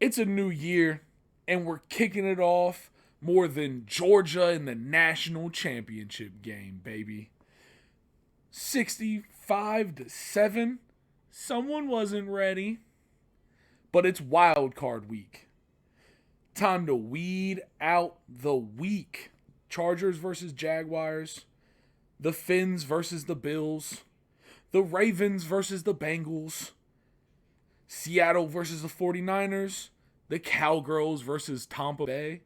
It's a new year, and we're kicking it off more than Georgia in the national championship game, baby. 65-7. Someone wasn't ready, but it's Wildcard week. Time to weed out the week. Chargers versus Jaguars, the Finns versus the Bills, the Ravens versus the Bengals, Seattle versus the 49ers, the Cowgirls versus Tampa Bay,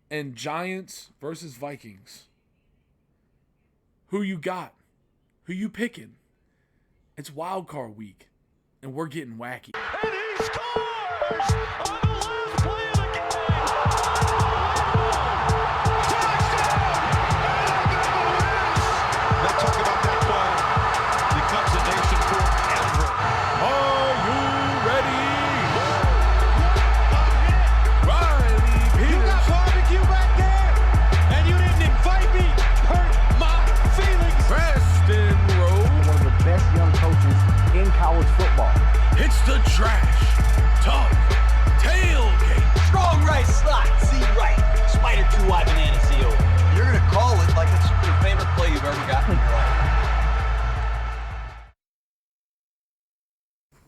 and Giants versus Vikings. Who you got? Who you picking? It's Wildcard week, and we're getting wacky. And he scores on the last play of the game. Touchdown! They talk about that ball becomes a nation forever. Are you ready? Riley You got Peters, barbecue back there, and you didn't invite me. Hurt my feelings. Preston Rowe. One of the best young coaches in college football. It's the Trash Talk Tailgate. Strong right slot, C right. Spider 2-eye banana seal. You're going to call it like it's your favorite play you've ever gotten in your life.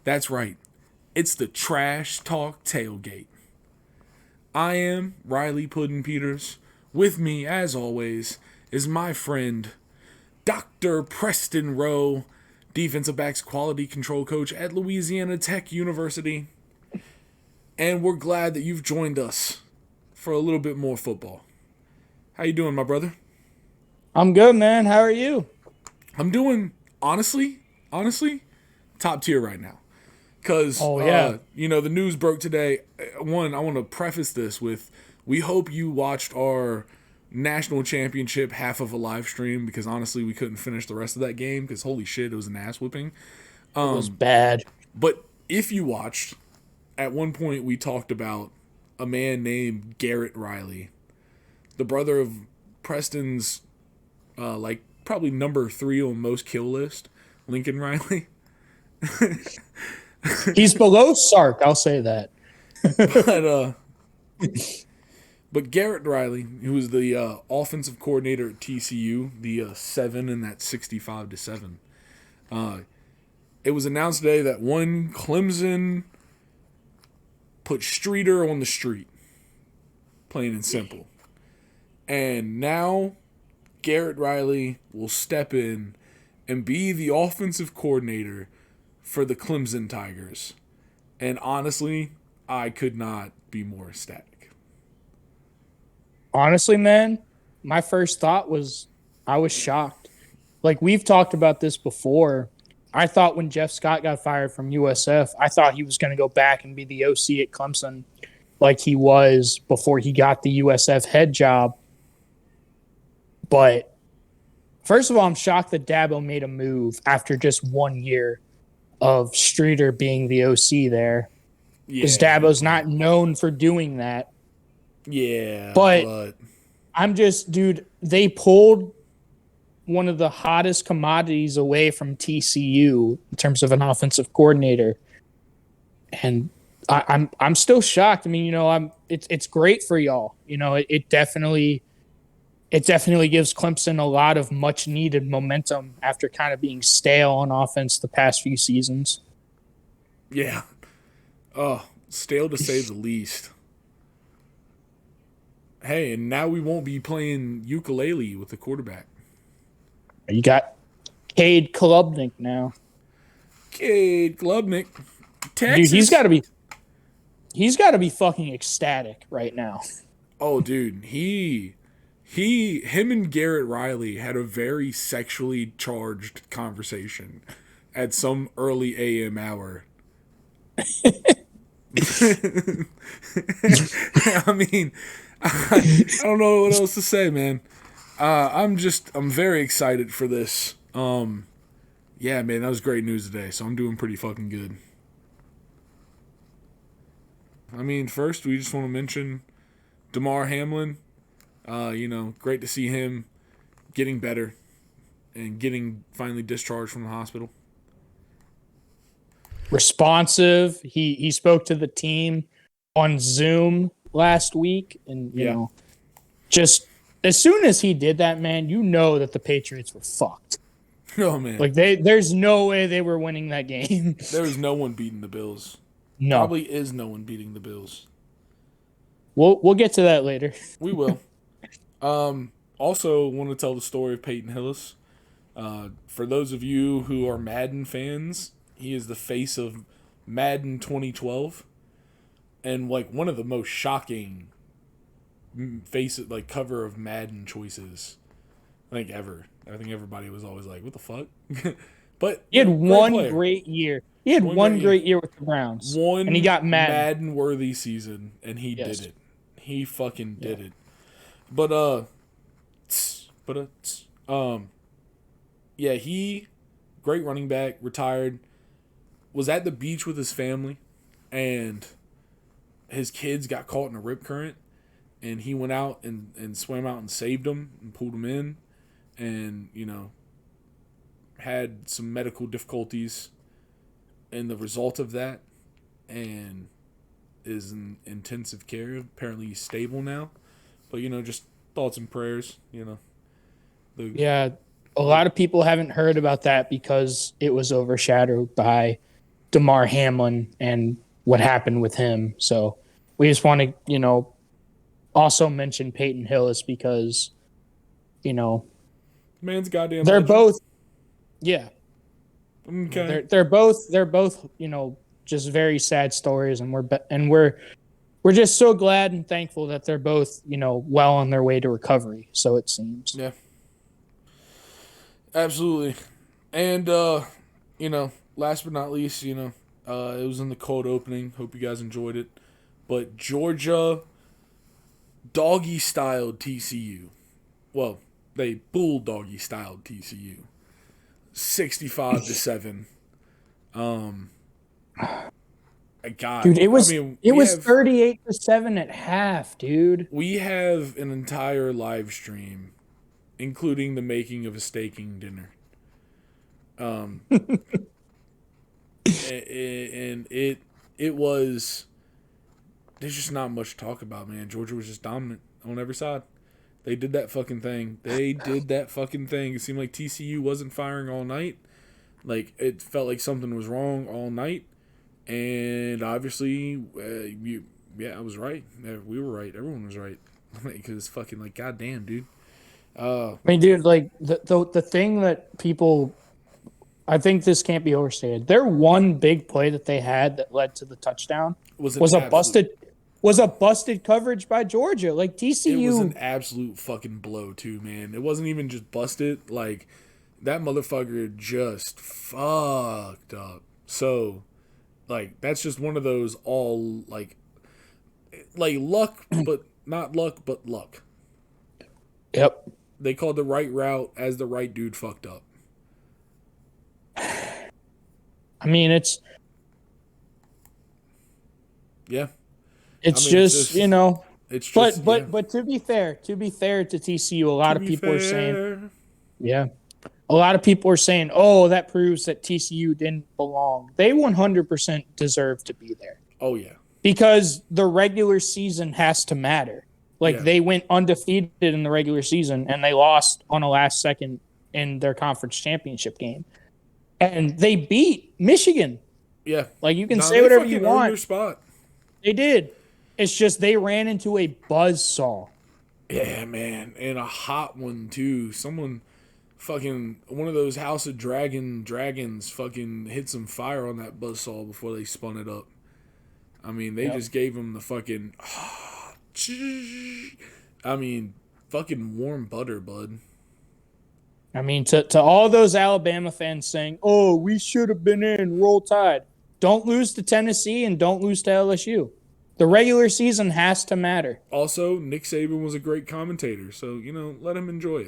That's right. It's the Trash Talk Tailgate. I am Riley Puddin Peters. With me, as always, is my friend, Dr. Preston Rowe, defensive backs quality control coach at Louisiana Tech University. And we're glad that you've joined us for a little bit more football. How you doing, my brother? I'm good, man. How are you? I'm doing, honestly, top tier right now. Because, the news broke today. One, I want to preface this with, we hope you watched our national championship half of a live stream, because honestly, we couldn't finish the rest of that game, because holy shit, it was an ass whipping. It was bad. But if you watched, at one point we talked about a man named Garrett Riley, the brother of Preston's, probably number 3 on most kill list, Lincoln Riley. He's below Sark, I'll say that. But Garrett Riley, who was the offensive coordinator at TCU, the 7 in that 65-7, it was announced today that one Clemson put Streeter on the street, plain and simple. And now Garrett Riley will step in and be the offensive coordinator for the Clemson Tigers. And honestly, I could not be more ecstatic. Honestly, man, my first thought was I was shocked. Like, we've talked about this before. I thought when Jeff Scott got fired from USF, I thought he was going to go back and be the OC at Clemson like he was before he got the USF head job. But first of all, I'm shocked that Dabo made a move after just 1 year of Streeter being the OC there. Because Dabo's not known for doing that. Yeah, but I'm just, dude, they pulled one of the hottest commodities away from TCU in terms of an offensive coordinator. And I'm still shocked. I mean, it's great for y'all. It definitely gives Clemson a lot of much needed momentum after kind of being stale on offense the past few seasons. Yeah. Oh, stale to say the least. Hey, and now we won't be playing ukulele with the quarterback. You got Cade Klubnik now. Cade Klubnik. Texas. Dude, he's got to be fucking ecstatic right now. Oh, dude, him and Garrett Riley had a very sexually charged conversation at some early AM hour. I mean, I don't know what else to say, man. I'm very excited for this. Yeah, man, that was great news today, so I'm doing pretty fucking good. I mean, first, we just want to mention Damar Hamlin. Great to see him getting better and getting finally discharged from the hospital. Responsive. He spoke to the team on Zoom last week, and you know, just as soon as he did that, man, you know that the Patriots were fucked. Oh man, Like there's no way they were winning that game. there is no one beating the Bills. No, Probably is no one beating the Bills. we'll get to that later. We will. Also, want to tell the story of Peyton Hillis. For those of you who are Madden fans, he is the face of Madden 2012, and like one of the most shocking cover of Madden choices I think ever. I think everybody was always like, "What the fuck?" But He had one player. great year. He had one great year with the Browns. And he got Madden-worthy season, and he did it. He fucking did it. But yeah, he, great running back, retired, was at the beach with his family, and his kids got caught in a rip current, and he went out and swam out and saved them and pulled them in, and, you know, had some medical difficulties and the result of that, and is in intensive care. Apparently he's stable now, but, you know, just thoughts and prayers, you know. A lot of people haven't heard about that because it was overshadowed by DeMar Hamlin and what happened with him. So we just want to, you know, also mention Peyton Hillis because, you know, man's goddamn they're legend. both, yeah. Okay. They're both, you know, just very sad stories, and we're just so glad and thankful that they're both, you know, well on their way to recovery. So it seems. Yeah. Absolutely. And, you know, last but not least, you know, it was in the cold opening. Hope you guys enjoyed it. But Georgia doggy-styled TCU. Well, they bulldoggy-styled TCU. 65-7. God, Dude, it was 38-7 at half, dude. We have an entire live stream, including the making of a staking dinner. And it was. There's just not much to talk about, man. Georgia was just dominant on every side. They did that fucking thing. It seemed like TCU wasn't firing all night. Like, it felt like something was wrong all night. And obviously, I was right. We were right. Everyone was right. Because it's fucking like, goddamn, dude. I mean, dude, like the thing that people, I think this can't be overstated. Their one big play that they had that led to the touchdown was a busted coverage by Georgia. Like TCU, it was an absolute fucking blow too, man. It wasn't even just busted. Like, that motherfucker just fucked up. So, like, that's just one of those all like luck, but not luck, but luck. Yep. They called the right route as the right dude fucked up. I mean, it's just you know. It's just, but to be fair to TCU, a lot of people are saying, a lot of people are saying, oh, that proves that TCU didn't belong. They 100% deserve to be there. Oh yeah, because the regular season has to matter. Like, they went undefeated in the regular season, and they lost on a last second in their conference championship game. And they beat Michigan. Yeah. Like, you can say whatever you want. Their spot. They did. It's just they ran into a buzzsaw. Yeah, man. And a hot one, too. Someone fucking, one of those House of dragons fucking hit some fire on that buzzsaw before they spun it up. I mean, they just gave them the fucking... I mean, fucking warm butter, bud. I mean, to all those Alabama fans saying, oh, we should have been in, roll tide. Don't lose to Tennessee and don't lose to LSU. The regular season has to matter. Also, Nick Saban was a great commentator, so, you know, let him enjoy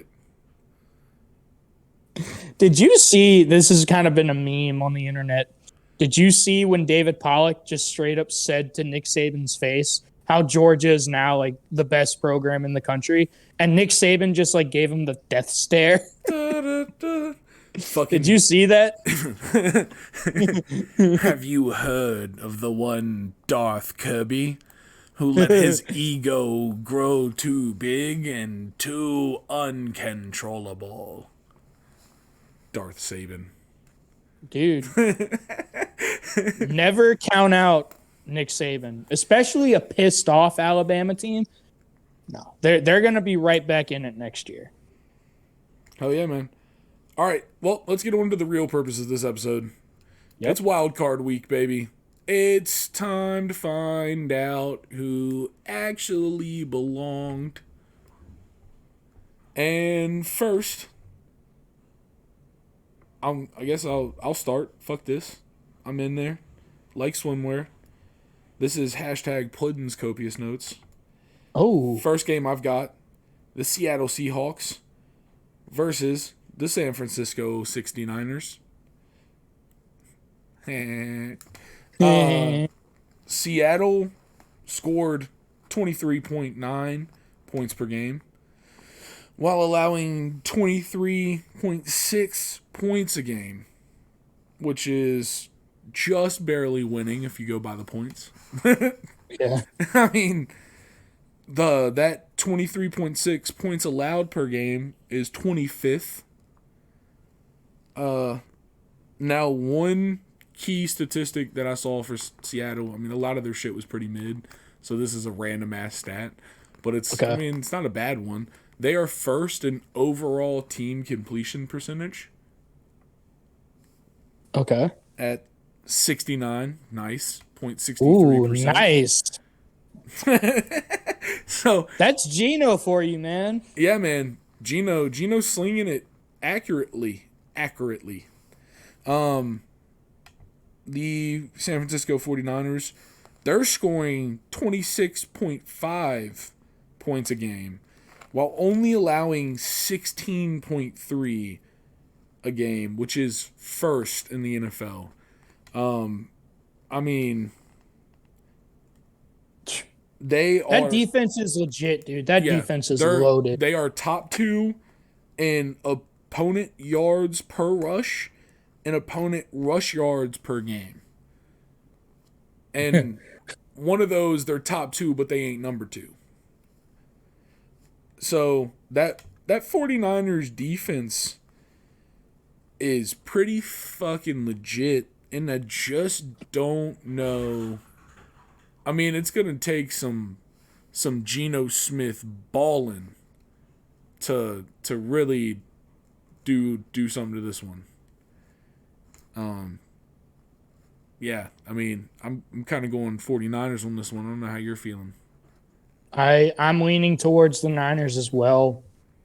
it. Did you see, this has kind of been a meme on the internet, did you see when David Pollack just straight up said to Nick Saban's face how Georgia is now, like, the best program in the country? And Nick Saban just, like, gave him the death stare. Fucking, did you see that? Have you heard of the one Darth Kirby? who let his ego grow too big and too uncontrollable. Darth Saban. Dude. Never count out Nick Saban, especially a pissed off Alabama team. No, they're going to be right back in it next year. Hell yeah, man. All right, well, let's get on to the real purpose of this episode. Yep. It's Wildcard week, baby. It's time to find out who actually belonged. And first, I guess I'll start. Fuck this. I'm in there. Like swimwear. This is hashtag Puddin's Copious Notes. Oh. First game I've got, the Seattle Seahawks versus the San Francisco 69ers. Seattle scored 23.9 points per game while allowing 23.6 points a game, which is just barely winning if you go by the points. Yeah. I mean, that 23.6 points allowed per game is 25th. Now, one key statistic that I saw for Seattle, I mean, a lot of their shit was pretty mid, so this is a random ass stat, but it's, okay. I mean, it's not a bad one. They are first in overall team completion percentage. Okay. At 69, nice, 0.63%. Ooh, nice. So that's Geno for you, man. Yeah, man. Geno's slinging it accurately. The San Francisco 49ers, they're scoring 26.5 points a game while only allowing 16.3 a game, which is first in the NFL. I mean, that defense is legit, dude. That defense is loaded. They are top 2 in opponent yards per rush and opponent rush yards per game. And one of those, they're top 2, but they ain't number 2. So that 49ers defense is pretty fucking legit, and I just don't know. I mean, it's going to take some Geno Smith balling to really do something to this one. Yeah, I mean, I'm kind of going 49ers on this one. I don't know how you're feeling. I'm leaning towards the Niners as well.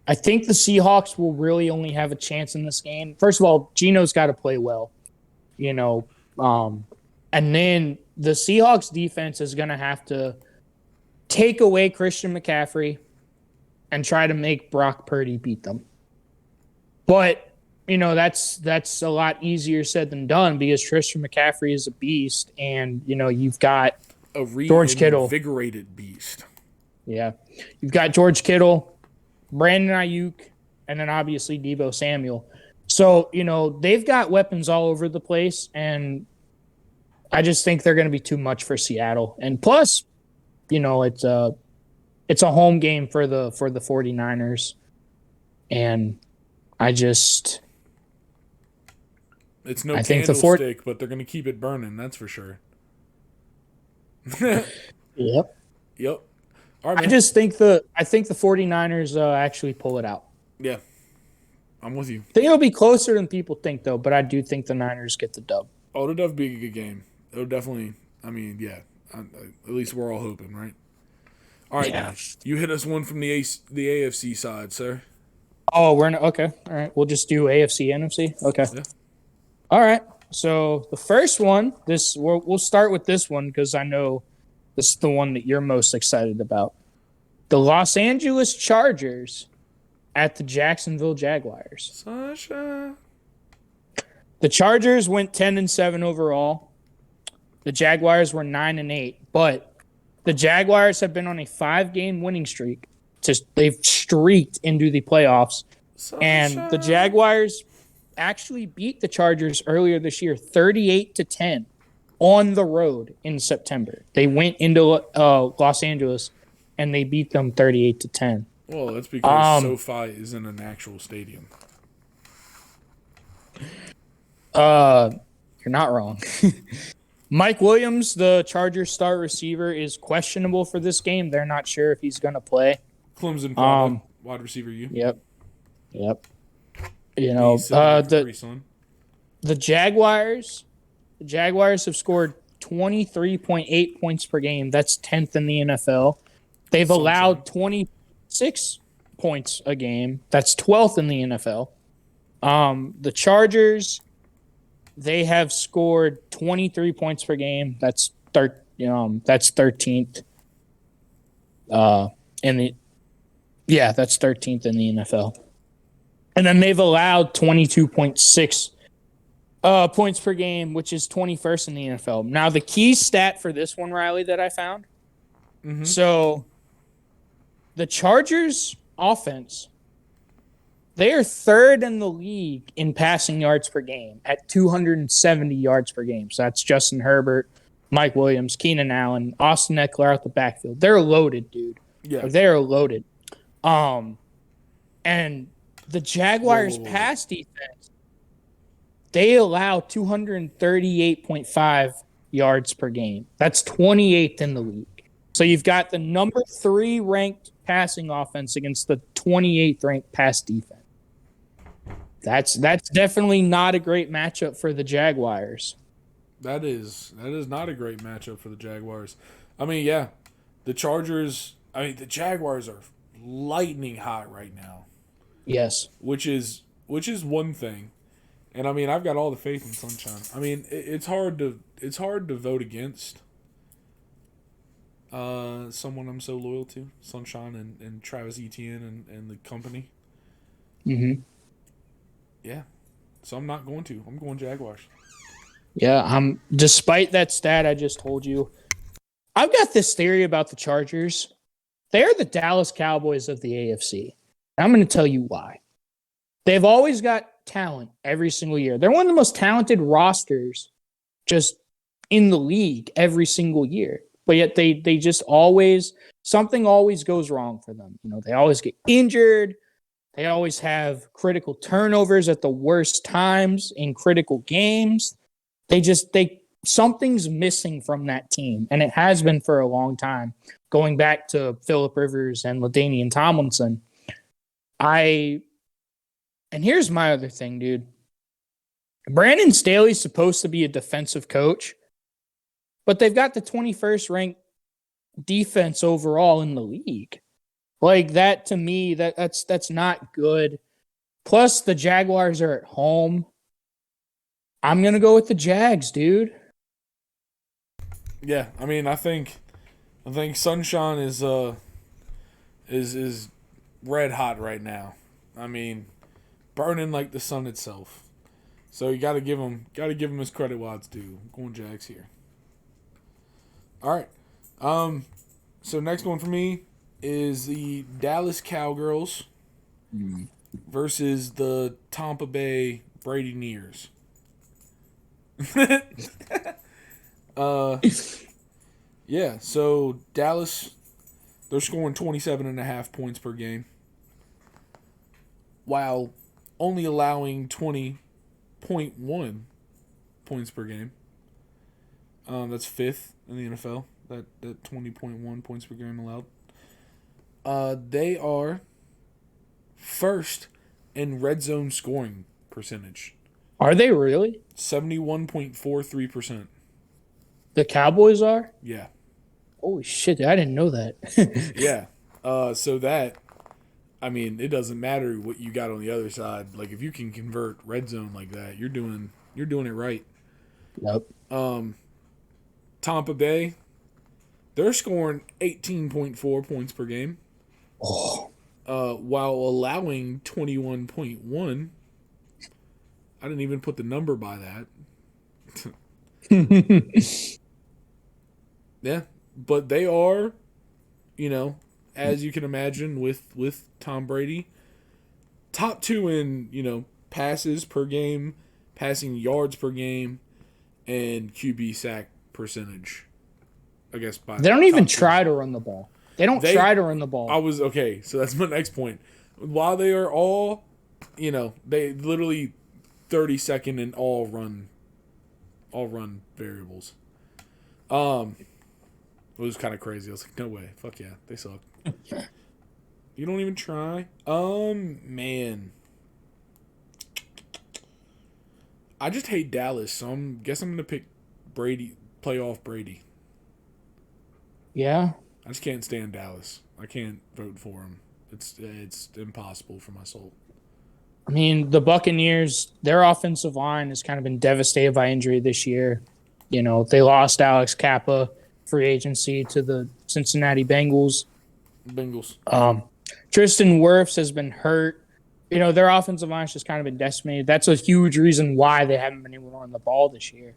I think the Seahawks will really only have a chance in this game. First of all, Geno's got to play well, and then the Seahawks defense is going to have to take away Christian McCaffrey and try to make Brock Purdy beat them. But that's a lot easier said than done because Christian McCaffrey is a beast, and you've got George Kittle, invigorated beast. Yeah, you've got George Kittle, Brandon Ayuk, and then obviously Deebo Samuel. So they've got weapons all over the place, and I just think they're going to be too much for Seattle. And plus, it's a home game for the 49ers, and it's no candlestick, but they're going to keep it burning. That's for sure. Yep. All right, man. I think the 49ers actually pull it out. Yeah. I'm with you. I think it'll be closer than people think, though, but I do think the Niners get the dub. Oh, it'll definitely be a good game. It'll definitely, I mean, yeah. At least we're all hoping, right? All right. Yeah. You hit us one from the AFC side, sir. Oh, okay. All right. We'll just do AFC, NFC. Okay. Yeah. All right. So the first one, we'll start with this one because I know this is the one that you're most excited about. The Los Angeles Chargers at the Jacksonville Jaguars. Sasha. The Chargers went 10-7 overall. The Jaguars were 9-8, but the Jaguars have been on a 5-game winning streak. They've streaked into the playoffs, and the Jaguars actually beat the Chargers earlier this year, 38-10. on the road in September. They went into Los Angeles and they beat them 38-10. Well, that's because SoFi isn't an actual stadium. You're not wrong. Mike Williams, the Chargers star receiver, is questionable for this game. They're not sure if he's going to play. Clemson product, wide receiver you. Yep. You know, the Jaguars have scored 23.8 points per game. That's 10th in the NFL. They've allowed 26 points a game. That's 12th in the NFL. The Chargers, they have scored 23 points per game. That's 13th. That's 13th in the NFL. And then they've allowed 22.6 points per game, which is 21st in the NFL. Now, the key stat for this one, Riley, that I found. Mm-hmm. So, the Chargers offense, they are third in the league in passing yards per game at 270 yards per game. So that's Justin Herbert, Mike Williams, Keenan Allen, Austin Eckler out the backfield. They're loaded, dude. Yeah. They're loaded. And the Jaguars pass defense, they allow 238.5 yards per game. That's 28th in the league. So you've got the number 3 ranked passing offense against the 28th ranked pass defense. That's definitely not a great matchup for the Jaguars. That is not a great matchup for the Jaguars. I mean, yeah, the Jaguars are lightning hot right now. Yes. Which is one thing. And I mean, I've got all the faith in Sunshine. I mean, it's hard to vote against someone I'm so loyal to, Sunshine and Travis Etienne and the company. Mm-hmm. Yeah. So I'm not going to. I'm going Jaguars. Yeah, despite that stat I just told you, I've got this theory about the Chargers. They're the Dallas Cowboys of the AFC. And I'm going to tell you why. They've always got talent every single year. They're one of the most talented rosters just in the league every single year. But yet they just something always goes wrong for them. You know, they always get injured. They always have critical turnovers at the worst times in critical games. Something's missing from that team, and it has been for a long time, going back to Phillip Rivers and LaDainian Tomlinson. And here's my other thing, dude. Brandon Staley's supposed to be a defensive coach, but they've got the 21st ranked defense overall in the league. Like, that to me, that's not good. Plus, the Jaguars are at home. I'm going to go with the Jags, dude. Yeah, I mean, I think Sunshine is red hot right now. I mean, burning like the sun itself. So you got to give him his credit while it's due. I'm going Jags here. All right. So next one for me is the Dallas Cowgirls versus the Tampa Bay Brady Nears. Yeah, so Dallas, they're scoring 27.5 points per game while only allowing 20.1 points per game. That's 5th in the NFL, that 20.1 points per game allowed. They are first in red zone scoring percentage. Are they really? 71.43%. The Cowboys are? Yeah. Holy shit, I didn't know that. Yeah. So that, I mean, it doesn't matter what you got on the other side. Like, if you can convert red zone like that, you're doing it right. Yep. Tampa Bay, they're scoring 18.4 points per game. Oh. While allowing 21.1. I didn't even put the number by that. Yeah, but they are, as you can imagine with Tom Brady, top 2 in, passes per game, passing yards per game, and QB sack percentage. I guess by They don't even top try to run the ball. They don't try to run the ball. So that's my next point. While they are all, they literally 32nd in all run variables. It was kind of crazy. I was like, no way. Fuck yeah. They suck. You don't even try? Man. I just hate Dallas, so guess I'm going to pick Brady, playoff Brady. Yeah. I just can't stand Dallas. I can't vote for him. It's impossible for my soul. I mean, the Buccaneers, their offensive line has kind of been devastated by injury this year. They lost Alex Kappa, free agency, to the Cincinnati Bengals. Tristan Wirfs has been hurt. Their offensive line has just kind of been decimated. That's a huge reason why they haven't been able to run the ball this year.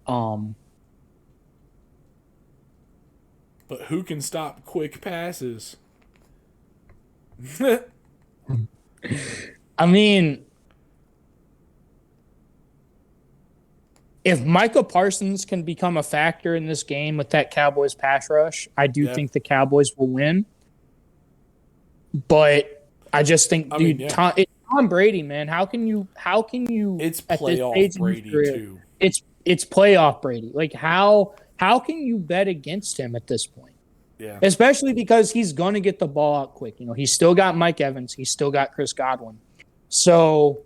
But who can stop quick passes? I mean, if Micah Parsons can become a factor in this game with that Cowboys pass rush, I do think the Cowboys will win. But I just think, it's Tom Brady, man. How can you? It's playoff Brady too. It's playoff Brady. Like how can you bet against him at this point? Yeah. Especially because he's gonna get the ball out quick. He's still got Mike Evans. He's still got Chris Godwin. So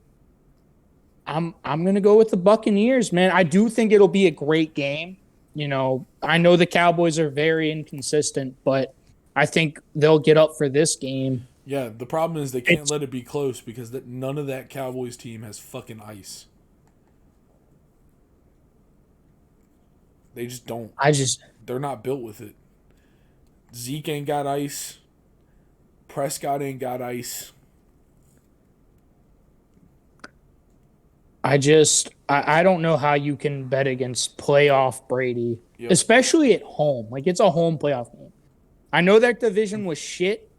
I'm gonna go with the Buccaneers, man. I do think it'll be a great game. I know the Cowboys are very inconsistent, but I think they'll get up for this game. Yeah, the problem is they can't let it be close because none of that Cowboys team has fucking ice. They just don't. They're not built with it. Zeke ain't got ice. Prescott ain't got ice. I don't know how you can bet against playoff Brady, especially at home. Like, it's a home playoff game. I know that division was shit.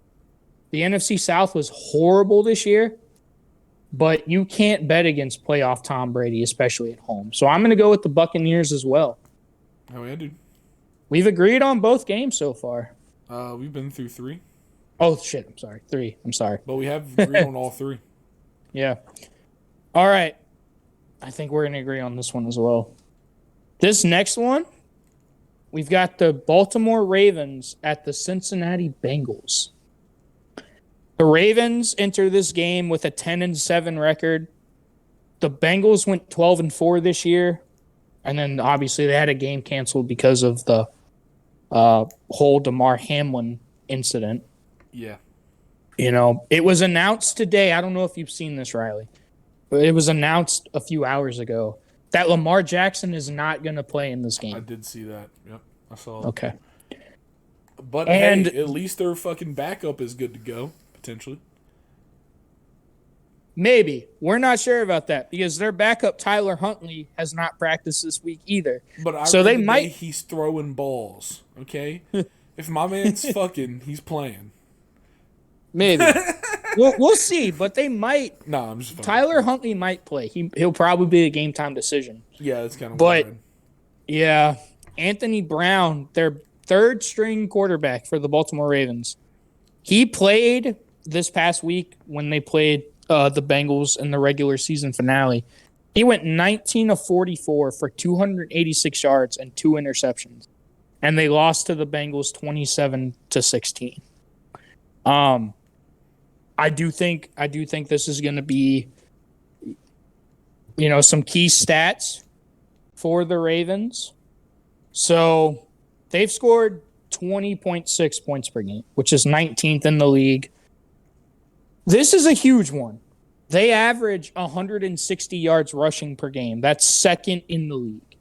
The NFC South was horrible this year, but you can't bet against playoff Tom Brady, especially at home. So I'm going to go with the Buccaneers as well. Oh, yeah, dude. We've agreed on both games so far. We've been through 3. Oh, shit. I'm sorry. 3. I'm sorry. But we have agreed on all 3. Yeah. All right. I think we're going to agree on this one as well. This next one, we've got the Baltimore Ravens at the Cincinnati Bengals. The Ravens enter this game with a 10-7 record. The Bengals went 12-4 this year, and then obviously they had a game canceled because of the whole Damar Hamlin incident. Yeah. It was announced today. I don't know if you've seen this, Riley, but it was announced a few hours ago that Lamar Jackson is not going to play in this game. I did see that. Yep, I saw it. Okay. But hey, at least their fucking backup is good to go. Potentially. Maybe. We're not sure about that because their backup, Tyler Huntley, has not practiced this week either. But he's throwing balls, okay? If my man's fucking, he's playing. Maybe. we'll see, but they might. No, I'm just fucking. Tyler Huntley might play. He'll probably be a game time decision. Yeah, that's kind of weird. Yeah, Anthony Brown, their third string quarterback for the Baltimore Ravens. He played this past week when they played the Bengals in the regular season finale. He went 19 of 44 for 286 yards and 2 interceptions, and they lost to the Bengals 27-16. I do think this is going to be, some key stats for the Ravens. So they've scored 20.6 points per game, which is 19th in the league. This is a huge one. They average 160 yards rushing per game. That's second in the league.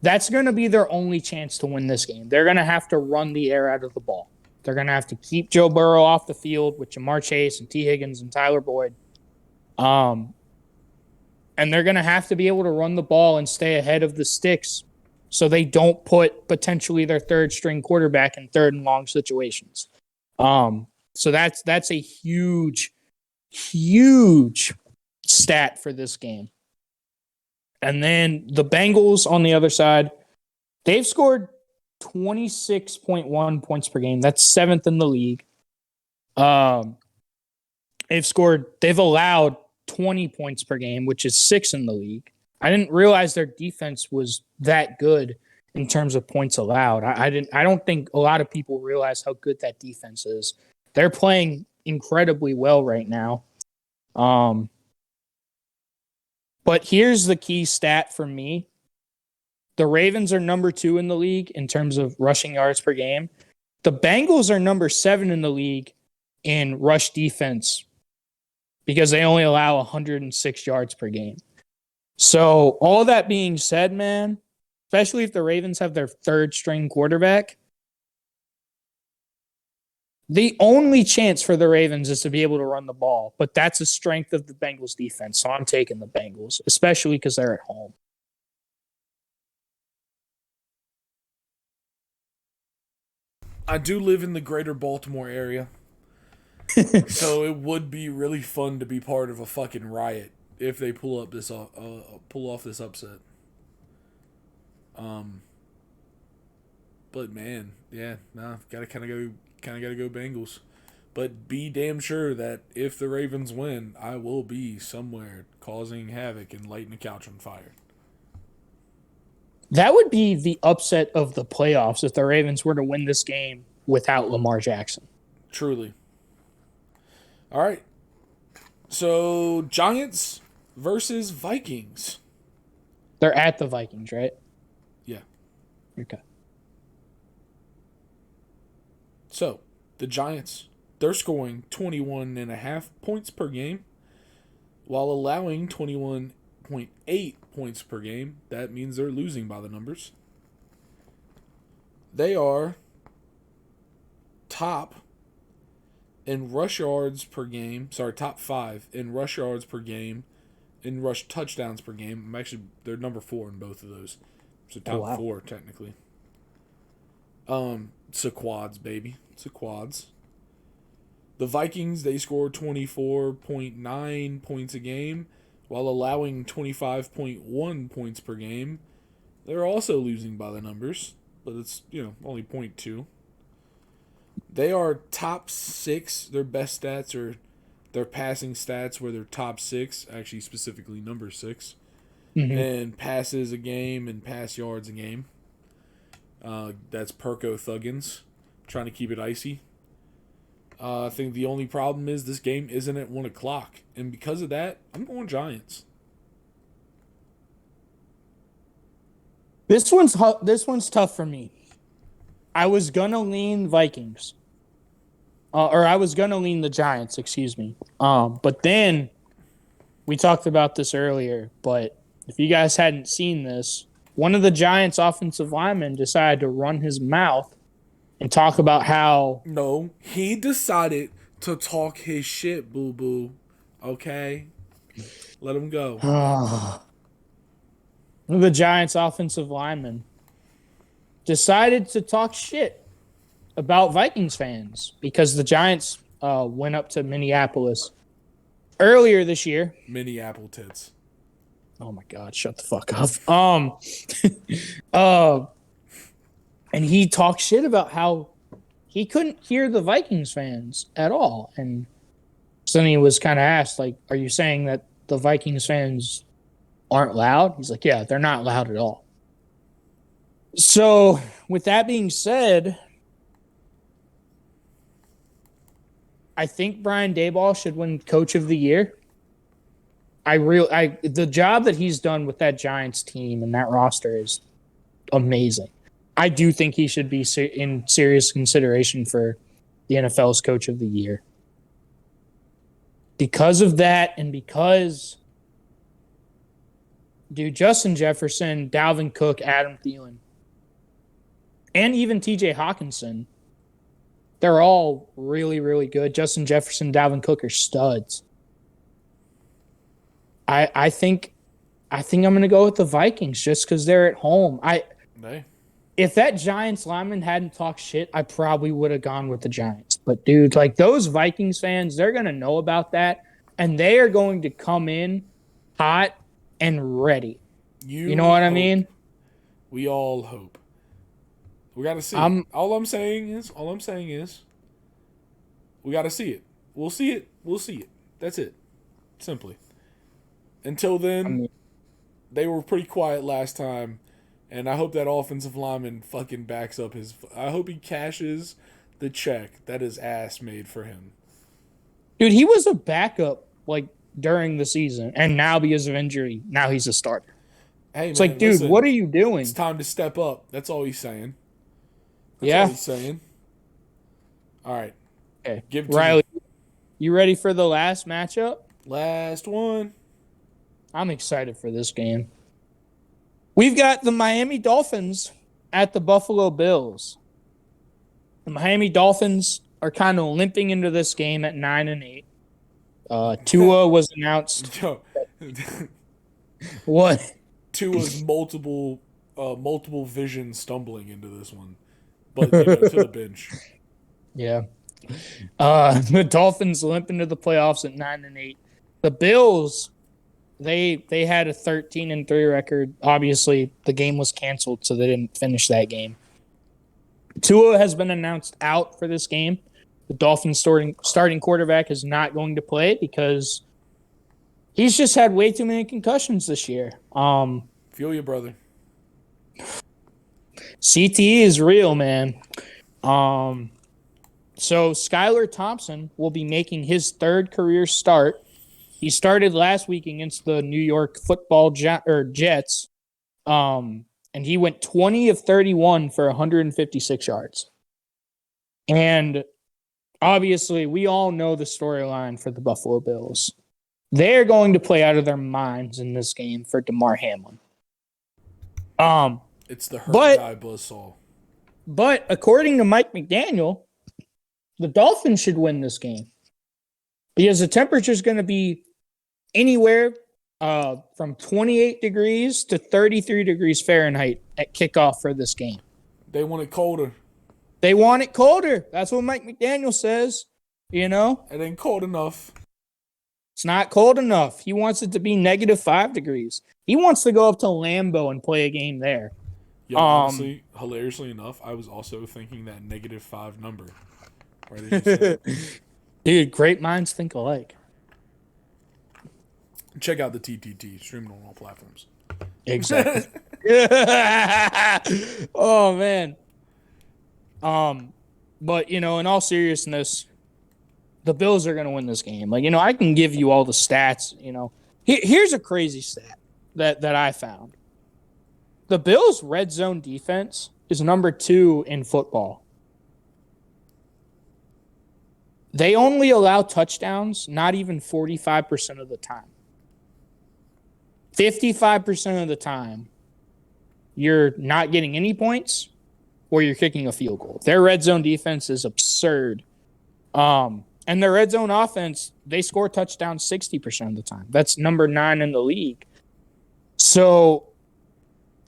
That's going to be their only chance to win this game. They're going to have to run the air out of the ball. They're going to have to keep Joe Burrow off the field with Jamar Chase and T. Higgins and Tyler Boyd. And they're going to have to be able to run the ball and stay ahead of the sticks so they don't put potentially their third-string quarterback in third and long situations. So that's a huge, huge stat for this game. And then the Bengals on the other side, they've scored 26.1 points per game. That's 7th in the league. They've allowed 20 points per game, which is 6th in the league. I didn't realize their defense was that good in terms of points allowed. I don't think a lot of people realize how good that defense is. They're playing incredibly well right now. But here's the key stat for me. The Ravens are number 2 in the league in terms of rushing yards per game. The Bengals are number 7 in the league in rush defense because they only allow 106 yards per game. So all that being said, man, especially if the Ravens have their 3rd string quarterback, the only chance for the Ravens is to be able to run the ball. But that's a strength of the Bengals defense. So I'm taking the Bengals, especially because they're at home. I do live in the greater Baltimore area. So it would be really fun to be part of a fucking riot if they pull off this upset. But man, yeah, gotta go Bengals. But be damn sure that if the Ravens win, I will be somewhere causing havoc and lighting the couch on fire. That would be the upset of the playoffs if the Ravens were to win this game without Lamar Jackson. Truly. All right. So, Giants versus Vikings. They're at the Vikings, right? Yeah. Okay. So, the Giants, they're scoring 21.5 points per game while allowing 21.8 points per game. That means they're losing by the numbers. They are top in rush yards per game. Top 5 in rush yards per game, in rush touchdowns per game. They're number 4 in both of those. So top 4 technically. It's a quads, baby. It's a quads. The Vikings, they score 24.9 points a game while allowing 25.1 points per game. They're also losing by the numbers, but it's, only 0.2. They are top 6. Their best stats are their passing stats, where they're top 6, actually specifically number 6, and passes a game and pass yards a game. That's Perko Thuggins, trying to keep it icy. I think the only problem is this game isn't at 1 o'clock, and because of that, I'm going Giants. This one's tough for me. I was gonna lean Vikings, or I was gonna lean the Giants. Excuse me. But then we talked about this earlier. But if you guys hadn't seen this, one of the Giants' offensive linemen decided to run his mouth and talk about how... No, he decided to talk his shit, boo-boo. Okay? Let him go. One of the Giants' offensive linemen decided to talk shit about Vikings fans because the Giants went up to Minneapolis earlier this year. Minneapolis tits. Oh my God, shut the fuck up. And he talked shit about how he couldn't hear the Vikings fans at all. And so then he was kind of asked, like, are you saying that the Vikings fans aren't loud? He's like, yeah, they're not loud at all. So with that being said, I think Brian Daboll should win Coach of the Year. The job that he's done with that Giants team and that roster is amazing. I do think he should be in serious consideration for the NFL's Coach of the Year. Because of that, and because, Justin Jefferson, Dalvin Cook, Adam Thielen, and even TJ Hawkinson, they're all really, really good. Justin Jefferson, Dalvin Cook are studs. I think I'm going to go with the Vikings just because they're at home. If that Giants lineman hadn't talked shit, I probably would have gone with the Giants. But, dude, like those Vikings fans, they're going to know about that, and they are going to come in hot and ready. You know what I mean? We all hope. We got to see. All I'm saying is, we got to see it. We'll see it. That's it. Simply. Until then, they were pretty quiet last time, and I hope that offensive lineman fucking backs up his. I hope he cashes the check that his ass made for him. Dude, he was a backup like during the season, and now because of injury, now he's a starter. Hey, it's like, dude, what are you doing? It's time to step up. That's all he's saying. All he's saying. All right. Okay. Give it to Riley, me. you ready for the last matchup? Last one. I'm excited for this game. We've got the Miami Dolphins at the Buffalo Bills. The Miami Dolphins are kind of limping into this game at 9-8. Tua was announced. What? Tua's multiple vision stumbling into this one, but to the bench. Yeah. The Dolphins limp into the playoffs at 9-8. The Bills, they had a 13-3 record. Obviously, the game was canceled, so they didn't finish that game. Tua has been announced out for this game. The Dolphins starting quarterback is not going to play because he's just had way too many concussions this year. Feel you, brother. CTE is real, man. So Skylar Thompson will be making his third career start. He started last week against the New York Football Jets, and he went 20 of 31 for 156 yards. And obviously, we all know the storyline for the Buffalo Bills. They're going to play out of their minds in this game for DeMar Hamlin. It's the hurt guy buzzsaw. But according to Mike McDaniel, the Dolphins should win this game because the temperature is going to be anywhere from 28 degrees to 33 degrees Fahrenheit at kickoff for this game. They want it colder. They want it colder. That's what Mike McDaniel says. You know? It ain't cold enough. It's not cold enough. He wants it to be -5 degrees. He wants to go up to Lambeau and play a game there. Yeah, honestly, hilariously enough, I was also thinking that -5 number. Right as you said. Dude, great minds think alike. Check out the TTT, streaming on all platforms. Exactly. Oh, man. But, in all seriousness, the Bills are going to win this game. Like, I can give you all the stats, Here's a crazy stat that I found. The Bills' red zone defense is number 2 in football. They only allow touchdowns not even 45% of the time. 55% of the time, you're not getting any points or you're kicking a field goal. Their red zone defense is absurd. And their red zone offense, they score touchdowns 60% of the time. That's number 9 in the league. So,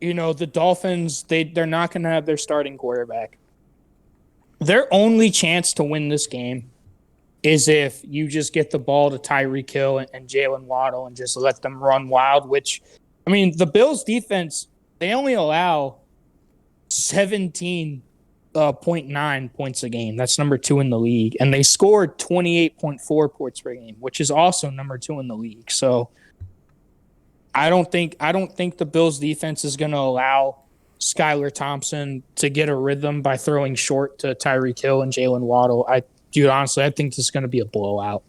the Dolphins, they're not going to have their starting quarterback. Their only chance to win this game is if you just get the ball to Tyreek Hill and Jalen Waddle and just let them run wild, which, the Bills' defense, they only allow 17.9 points a game. That's number 2 in the league. And they scored 28.4 points per game, which is also number 2 in the league. So I don't think the Bills' defense is going to allow Skylar Thompson to get a rhythm by throwing short to Tyreek Hill and Jalen Waddle. Dude, honestly, I think this is going to be a blowout.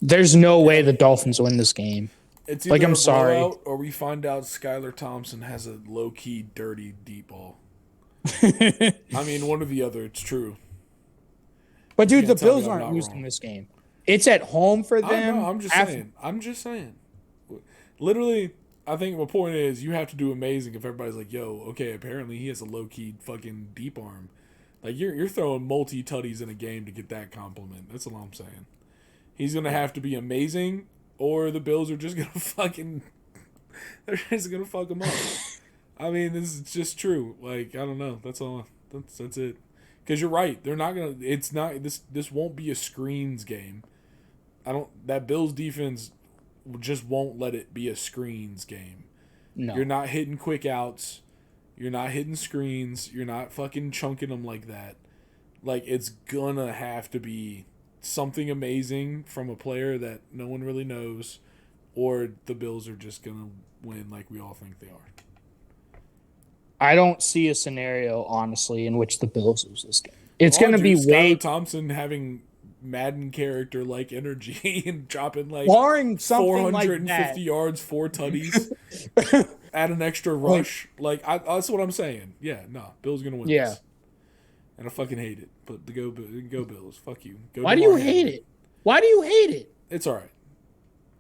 There's no way the Dolphins win this game. It's either I'm sorry, or we find out Skylar Thompson has a low-key, dirty deep ball. One or the other. It's true. But dude, the Bills aren't losing this game. It's at home for them. I'm just saying. Literally, I think my point is you have to do amazing if everybody's like, yo, okay, apparently he has a low-key fucking deep arm. Like, you're throwing multi-tutties in a game to get that compliment. That's all I'm saying. He's going to have to be amazing, or the Bills are just going to fucking... They're just going to fuck him up. This is just true. Like, I don't know. That's all. That's it. Because you're right. They're not going to... It's not... This won't be a screens game. That Bills defense just won't let it be a screens game. No. You're not hitting quick outs. You're not hitting screens. You're not fucking chunking them like that. Like, it's gonna have to be something amazing from a player that no one really knows, or the Bills are just gonna win like we all think they are. I don't see a scenario, honestly, in which the Bills lose this game. It's going to be way... Skylar Thompson having Madden character-like energy and dropping like barring something 450 like that. yards, 4 tutties, add an extra rush. That's what I'm saying. Yeah, no, Bills going to win this. And I fucking hate it. But go Bills. Fuck you. Why do you hate it? Why do you hate it? It's all right.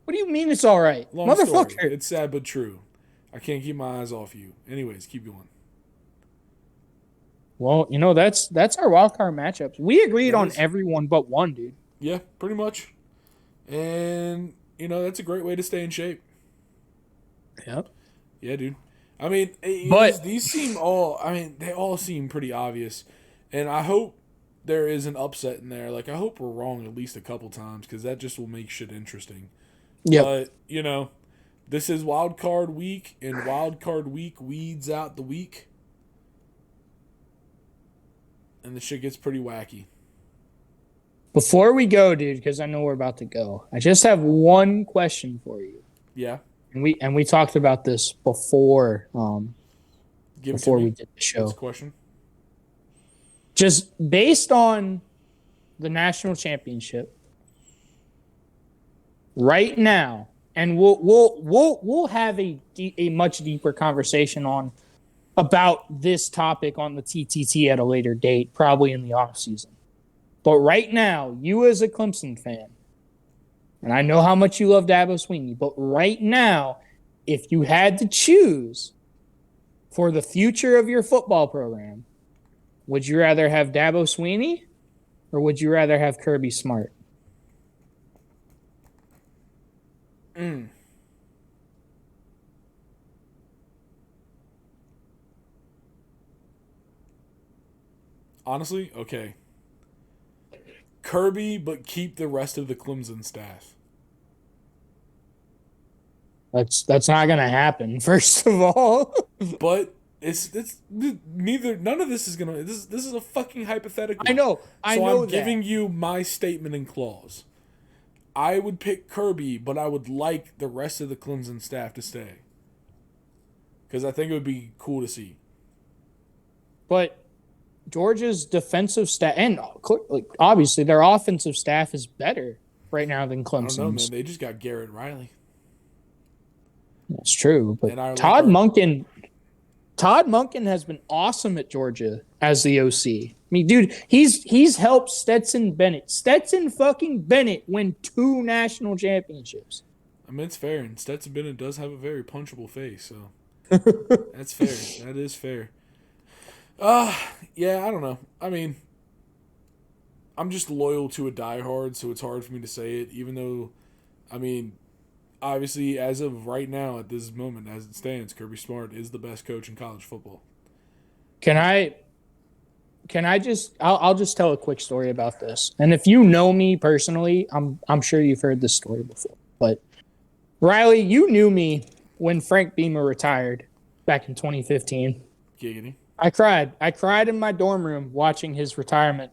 What do you mean it's all right? Long Motherfucker. Story. It's sad but true. I can't keep my eyes off you. Anyways, keep going. Well, that's our wild card matchups. We agreed on everyone but one, dude. Yeah, pretty much. And, that's a great way to stay in shape. Yep. Yeah, dude. I mean, they all seem pretty obvious. And I hope there is an upset in there. Like, I hope we're wrong at least a couple times because that just will make shit interesting. Yep. But, this is Wild Card Week, and Wild Card Week weeds out the week. And the shit gets pretty wacky. Before we go, dude, because I know we're about to go, I just have one question for you. Yeah. And we talked about this before we did the show. What's the question? Just based on the national championship right now, and we'll have a much deeper conversation about this topic on the TTT at a later date, probably in the off season. But right now, you as a Clemson fan, and I know how much you love Dabo Swinney, but right now, if you had to choose for the future of your football program, would you rather have Dabo Swinney or would you rather have Kirby Smart? Honestly, okay. Kirby, but keep the rest of the Clemson staff. That's not gonna happen, first of all. But none of this is gonna. This is a fucking hypothetical. I know. I'm giving you my statement in clause. I would pick Kirby, but I would like the rest of the Clemson staff to stay. Because I think it would be cool to see. But Georgia's defensive staff, and obviously their offensive staff is better right now than Clemson's. I don't know, man. They just got Garrett Riley. That's true. But Todd Monken has been awesome at Georgia as the OC. I mean, dude, he's helped Stetson fucking Bennett win 2 national championships. I mean, it's fair, and Stetson Bennett does have a very punchable face, so that's fair. That is fair. Yeah, I don't know. I mean, I'm just loyal to a diehard, so it's hard for me to say it, even though, I mean, obviously, as of right now, at this moment, as it stands, Kirby Smart is the best coach in college football. I'll just tell a quick story about this. And if you know me personally, I'm sure you've heard this story before. But Riley, you knew me when Frank Beamer retired back in 2015. Giggity. I cried in my dorm room watching his retirement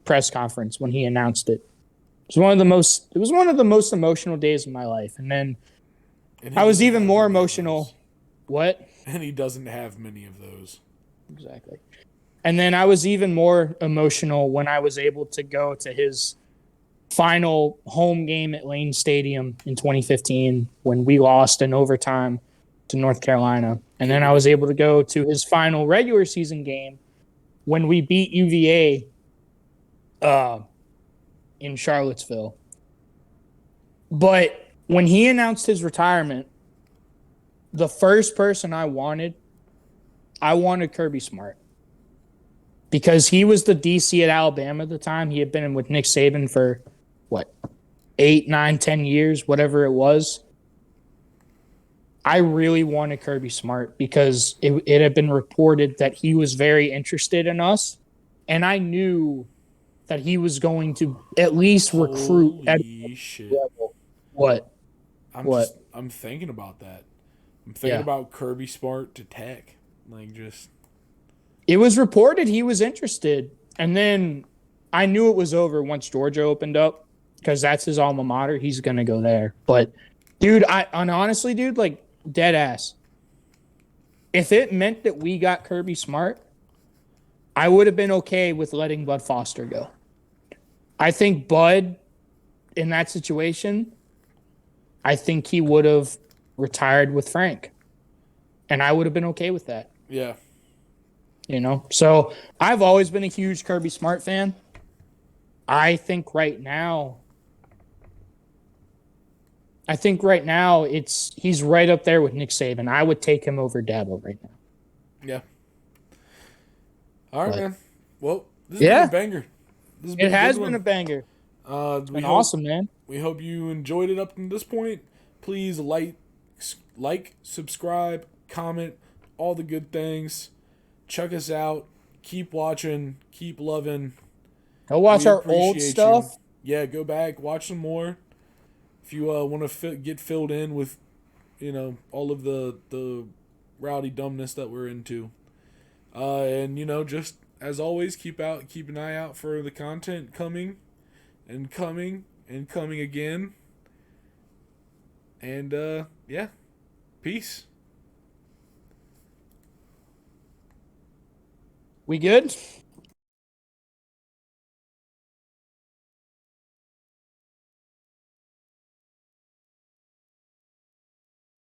press conference when he announced it. It was one of the most emotional days of my life. And then I was even more emotional. What? And he doesn't have many of those. Exactly. And then I was even more emotional when I was able to go to his final home game at Lane Stadium in 2015 when we lost in overtime to North Carolina. And then I was able to go to his final regular season game when we beat UVA in Charlottesville. But when he announced his retirement, the first person I wanted Kirby Smart. Because he was the DC at Alabama at the time. He had been with Nick Saban for, 8, 9, 10 years, whatever it was. I really wanted Kirby Smart because it had been reported that he was very interested in us. And I knew that he was going to at least recruit at shit. level. What? I'm thinking about that. I'm thinking about Kirby Smart to Tech. Like, just... It was reported he was interested. And then I knew it was over once Georgia opened up because that's his alma mater. He's going to go there. But, dude, honestly, dude, like, dead ass. If it meant that we got Kirby Smart, I would have been okay with letting Bud Foster go. I think Bud, in that situation, I think he would have retired with Frank. And I would have been okay with that. Yeah. You know? So I've always been a huge Kirby Smart fan. I think right now he's right up there with Nick Saban. I would take him over Dabo right now. Yeah. All right, man. Well, this has been a banger. It has been a banger. It's been awesome, man. We hope you enjoyed it up to this point. Please like, subscribe, comment, all the good things. Check us out. Keep watching. Keep loving. Go watch our old stuff. Yeah, go back. Watch some more. If you want to get filled in with, all of the rowdy dumbness that we're into. And, just as always, keep an eye out for the content coming and coming and coming again. And, yeah. Peace. We good?